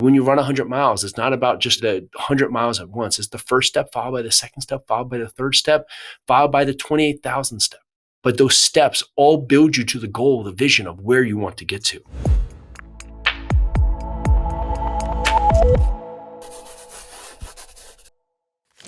When you run 100 miles, it's not about just the 100 miles at once. It's the first step, followed by the second step, followed by the third step, followed by the 28,000th step. But those steps all build you to the goal, the vision of where you want to get to.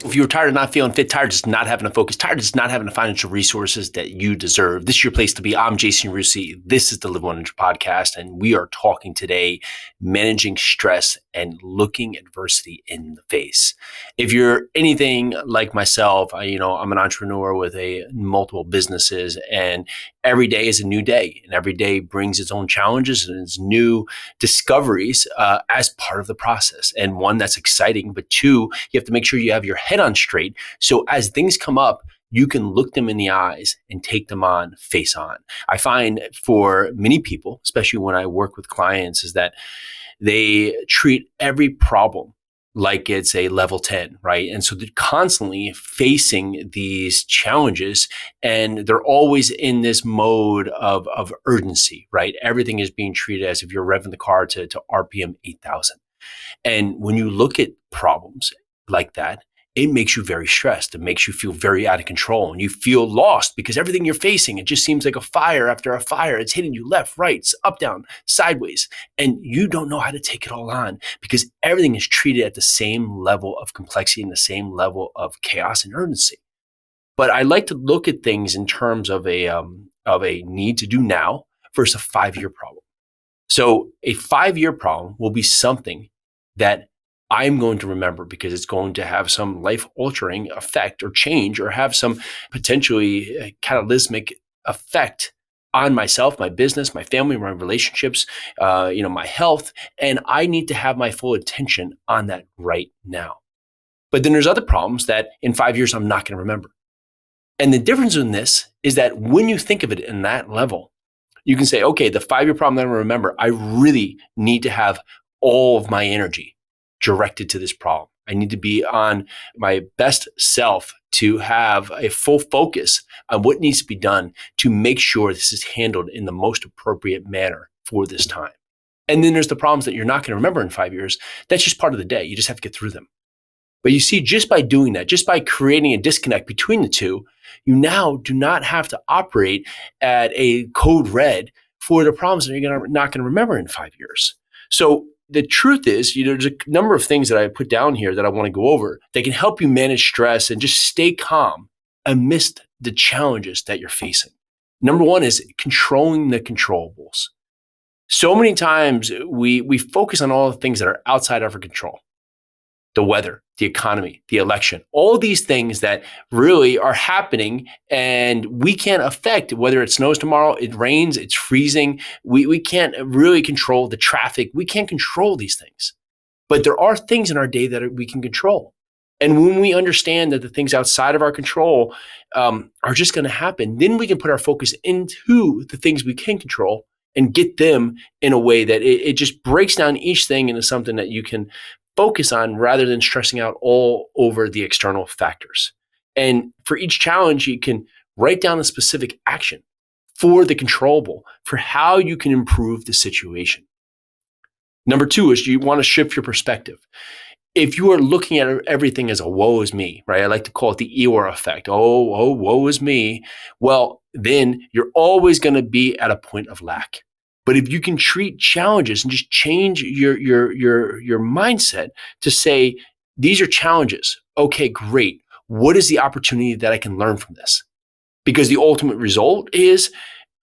If you're tired of not feeling fit, tired of just not having a focus, tired of just not having the financial resources that you deserve, this is your place to be. I'm Jason Yarusi. This is the Live 100 podcast, and we are talking today managing stress and looking adversity in the face. If you're anything like myself, I'm an entrepreneur with multiple businesses, and every day is a new day, and every day brings its own challenges and its new discoveries as part of the process. And one, that's exciting, but two, you have to make sure you have your head on straight. So as things come up, you can look them in the eyes and take them on face on. I find for many people, especially when I work with clients, is that they treat every problem like it's a level 10, right? And so they're constantly facing these challenges, and they're always in this mode of urgency, right? Everything is being treated as if you're revving the car to RPM 8,000. And when you look at problems like that, it makes you very stressed. It makes you feel very out of control, and you feel lost because everything you're facing, it just seems like a fire after a fire. It's hitting you left, right, up, down, sideways, and you don't know how to take it all on because everything is treated at the same level of complexity and the same level of chaos and urgency. But I like to look at things in terms of a need to do now versus a 5-year problem. So a 5-year problem will be something that I'm going to remember because it's going to have some life-altering effect or change or have some potentially catalytic effect on myself, my business, my family, my relationships, my health. And I need to have my full attention on that right now. But then there's other problems that in 5 years, I'm not going to remember. And the difference in this is that when you think of it in that level, you can say, okay, the 5-year problem that I remember, I really need to have all of my energy directed to this problem. I need to be on my best self to have a full focus on what needs to be done to make sure this is handled in the most appropriate manner for this time. And then there's the problems that you're not going to remember in 5 years. That's just part of the day. You just have to get through them. But you see, just by doing that, just by creating a disconnect between the two, you now do not have to operate at a code red for the problems that you're not going to remember in 5 years. So the truth is, there's a number of things that I put down here that I want to go over that can help you manage stress and just stay calm amidst the challenges that you're facing. Number one is controlling the controllables. So many times we focus on all the things that are outside of our control. The weather, the economy, the election, all these things that really are happening and we can't affect whether it snows tomorrow, it rains, it's freezing. We can't really control the traffic. We can't control these things. But there are things in our day that we can control. And when we understand that the things outside of our control are just going to happen, then we can put our focus into the things we can control and get them in a way that it just breaks down each thing into something that you can focus on rather than stressing out all over the external factors. And for each challenge, you can write down a specific action for the controllable for how you can improve the situation. Number two is you want to shift your perspective. If you are looking at everything as a woe is me, right? I like to call it the Eeyore effect. Oh, woe is me. Well, then you're always going to be at a point of lack. But if you can treat challenges and just change your mindset to say, these are challenges. Okay, great. What is the opportunity that I can learn from this? Because the ultimate result is,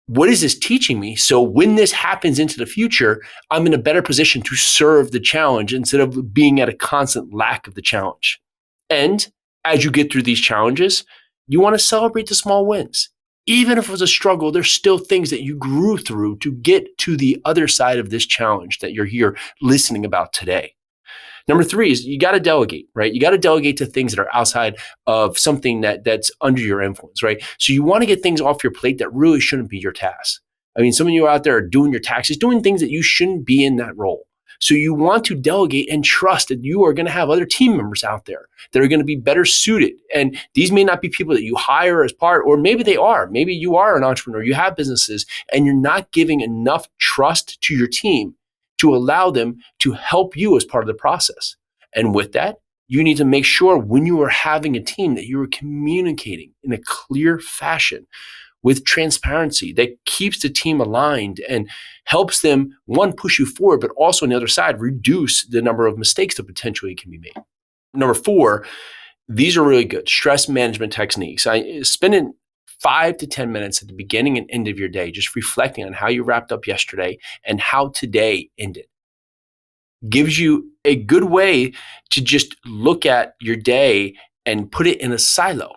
what is this teaching me? So when this happens into the future, I'm in a better position to serve the challenge instead of being at a constant lack of the challenge. And as you get through these challenges, you want to celebrate the small wins. Even if it was a struggle, there's still things that you grew through to get to the other side of this challenge that you're here listening about today. Number three is you got to delegate, right? You got to delegate to things that are outside of something that's under your influence, right? So you want to get things off your plate that really shouldn't be your task. I mean, some of you out there are doing your taxes, doing things that you shouldn't be in that role. So you want to delegate and trust that you are going to have other team members out there that are going to be better suited. And these may not be people that you hire as part, or maybe they are. Maybe you are an entrepreneur, you have businesses, and you're not giving enough trust to your team to allow them to help you as part of the process. And with that, you need to make sure when you are having a team that you are communicating in a clear fashion with transparency that keeps the team aligned and helps them, one, push you forward, but also on the other side, reduce the number of mistakes that potentially can be made. Number 4, these are really good stress management techniques. Spending 5 to 10 minutes at the beginning and end of your day, just reflecting on how you wrapped up yesterday and how today ended, gives you a good way to just look at your day and put it in a silo.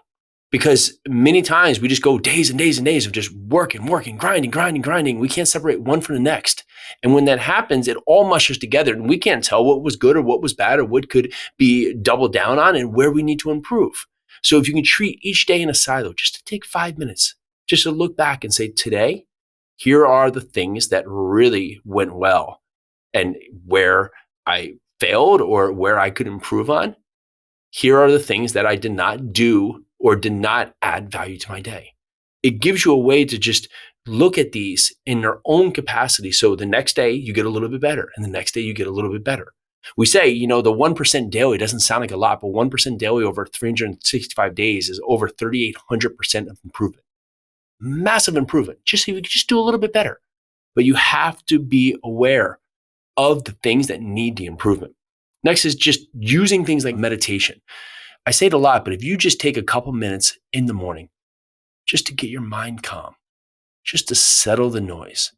Because many times we just go days and days and days of just working, grinding. We can't separate one from the next. And when that happens, it all mushes together and we can't tell what was good or what was bad or what could be doubled down on and where we need to improve. So if you can treat each day in a silo, just to take 5 minutes, just to look back and say, today, here are the things that really went well and where I failed or where I could improve on. Here are the things that I did not do or did not add value to my day. It gives you a way to just look at these in their own capacity. So the next day you get a little bit better and the next day you get a little bit better. We say, the 1% daily doesn't sound like a lot, but 1% daily over 365 days is over 3,800% of improvement. Massive improvement. Just so you can just do a little bit better. But you have to be aware of the things that need the improvement. Next is just using things like meditation. I say it a lot, but if you just take a couple minutes in the morning just to get your mind calm, just to settle the noise,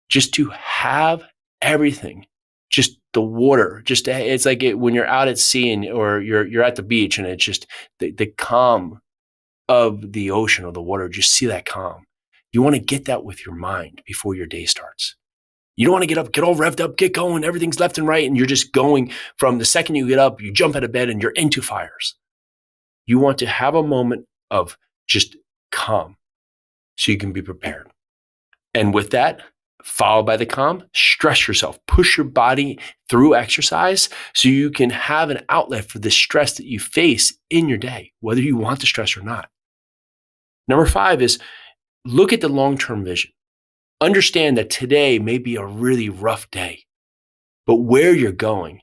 just to have everything, just the water, it's like when you're out at sea or you're at the beach and it's just the calm of the ocean or the water, just see that calm. You want to get that with your mind before your day starts. You don't want to get up, get all revved up, get going, everything's left and right, and you're just going from the second you get up, you jump out of bed and you're into fires. You want to have a moment of just calm so you can be prepared. And with that, followed by the calm, stress yourself, push your body through exercise so you can have an outlet for the stress that you face in your day, whether you want the stress or not. Number 5 is look at the long-term vision. Understand that today may be a really rough day, but where you're going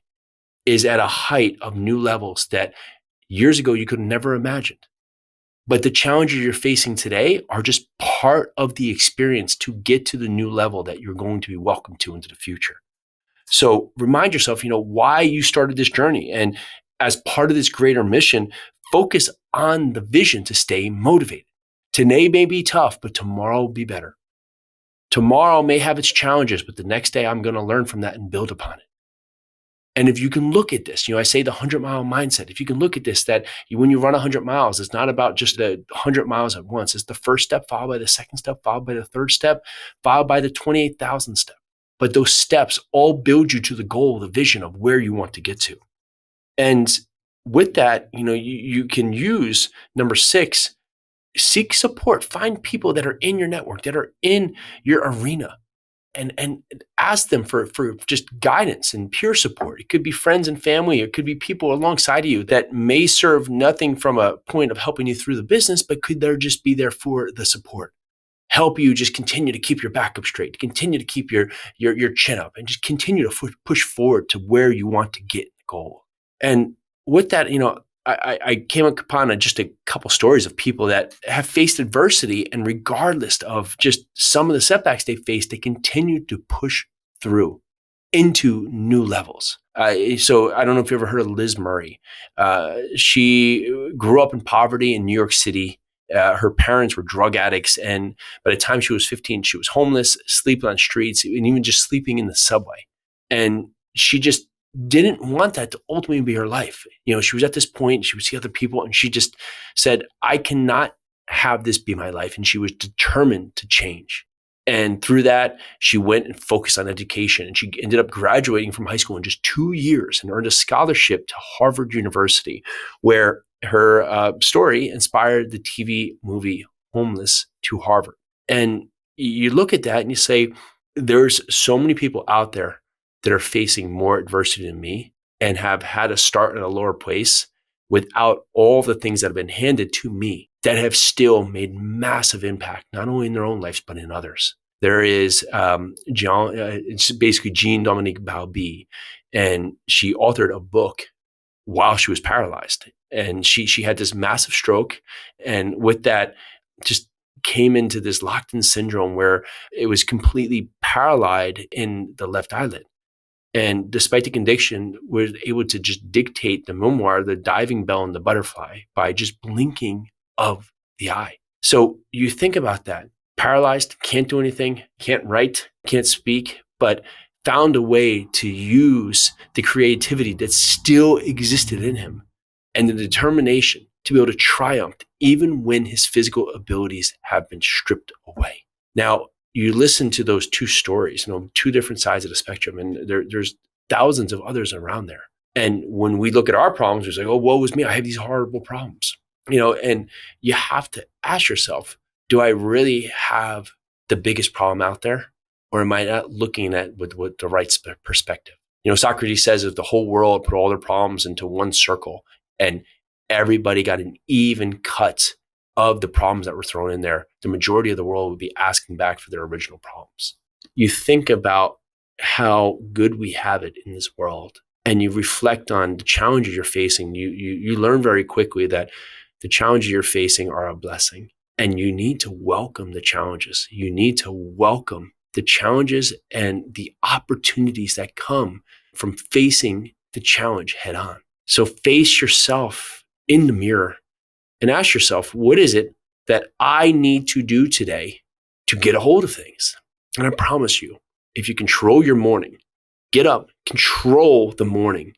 is at a height of new levels that years ago you could have never imagined. But the challenges you're facing today are just part of the experience to get to the new level that you're going to be welcomed to into the future. So remind yourself, why you started this journey. And as part of this greater mission, focus on the vision to stay motivated. Today may be tough, but tomorrow will be better. Tomorrow may have its challenges, but the next day I'm going to learn from that and build upon it. And if you can look at this, I say the 100-mile mindset. If you can look at this, that when you run 100 miles, it's not about just the 100 miles at once. It's the first step, followed by the second step, followed by the third step, followed by the 28,000th step. But those steps all build you to the goal, the vision of where you want to get to. And with that, you can use number 6, seek support. Find people that are in your network, that are in your arena. And ask them for just guidance and peer support. It could be friends and family. It could be people alongside of you that may serve nothing from a point of helping you through the business, but could there just be there for the support. Help you just continue to keep your back up straight, continue to keep your chin up, and just continue to push forward to where you want to get the goal. And with that, I came upon just a couple stories of people that have faced adversity, and regardless of just some of the setbacks they faced, they continued to push through into new levels. So I don't know if you ever heard of Liz Murray. She grew up in poverty in New York City. Her parents were drug addicts, and by the time she was 15, she was homeless, sleeping on streets, and even just sleeping in the subway. And she just didn't want that to ultimately be her life. She was at this point, she would see other people, and she just said, I cannot have this be my life. And she was determined to change. And through that, she went and focused on education. And she ended up graduating from high school in just 2 years and earned a scholarship to Harvard University, where her story inspired the TV movie Homeless to Harvard. And you look at that and you say, there's so many people out there that are facing more adversity than me and have had to start at a lower place without all the things that have been handed to me that have still made massive impact, not only in their own lives, but in others. There is it's basically Jean-Dominique Balbi, and she authored a book while she was paralyzed. And she had this massive stroke, and with that, just came into this locked-in syndrome where it was completely paralyzed in the left eyelid. And despite the condition, was able to just dictate the memoir, the diving bell and the butterfly, by just blinking of the eye. So you think about that. Paralyzed, can't do anything, can't write, can't speak, but found a way to use the creativity that still existed in him and the determination to be able to triumph even when his physical abilities have been stripped away. Now, you listen to those two stories, two different sides of the spectrum, and there's thousands of others around there. And when we look at our problems, it's like, oh, woe is me, I have these horrible problems. And you have to ask yourself, do I really have the biggest problem out there? Or am I not looking at with the right perspective? Socrates says if the whole world put all their problems into one circle and everybody got an even cut of the problems that were thrown in there, the majority of the world would be asking back for their original problems. You think about how good we have it in this world, and you reflect on the challenges you're facing. You learn very quickly that the challenges you're facing are a blessing, and you need to welcome the challenges. You need to welcome the challenges and the opportunities that come from facing the challenge head on. So face yourself in the mirror and ask yourself, what is it that I need to do today to get a hold of things? And I promise you, if you control your morning, get up, control the morning,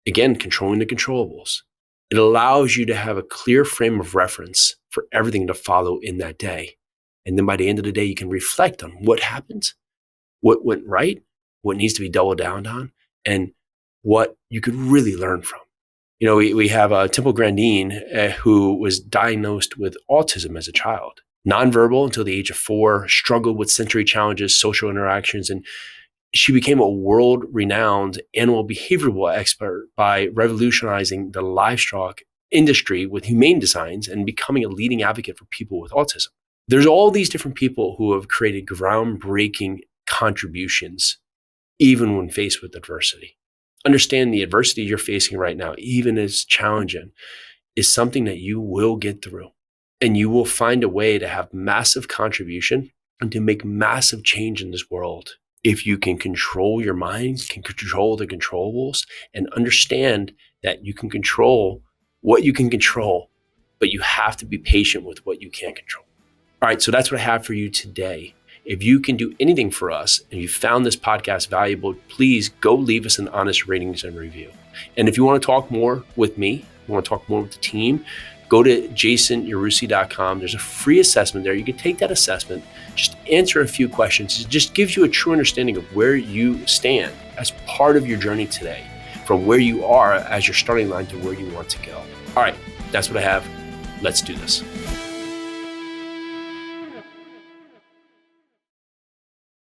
again, controlling the controllables, it allows you to have a clear frame of reference for everything to follow in that day. And then by the end of the day, you can reflect on what happened, what went right, what needs to be doubled down on, and what you could really learn from. We have Temple Grandin, who was diagnosed with autism as a child, nonverbal until the age of 4, struggled with sensory challenges, social interactions, and she became a world-renowned animal behavioral expert by revolutionizing the livestock industry with humane designs and becoming a leading advocate for people with autism. There's all these different people who have created groundbreaking contributions, even when faced with adversity. Understand the adversity you're facing right now, even as challenging, is something that you will get through. And you will find a way to have massive contribution and to make massive change in this world. If you can control your mind, can control the controllables, and understand that you can control what you can control, but you have to be patient with what you can't control. All right, so that's what I have for you today. If you can do anything for us and you found this podcast valuable, please go leave us an honest ratings and review. And if you want to talk more with me, you want to talk more with the team, go to jasonyarusi.com. There's a free assessment there. You can take that assessment, just answer a few questions. It just gives you a true understanding of where you stand as part of your journey today, from where you are as your starting line to where you want to go. All right, that's what I have. Let's do this.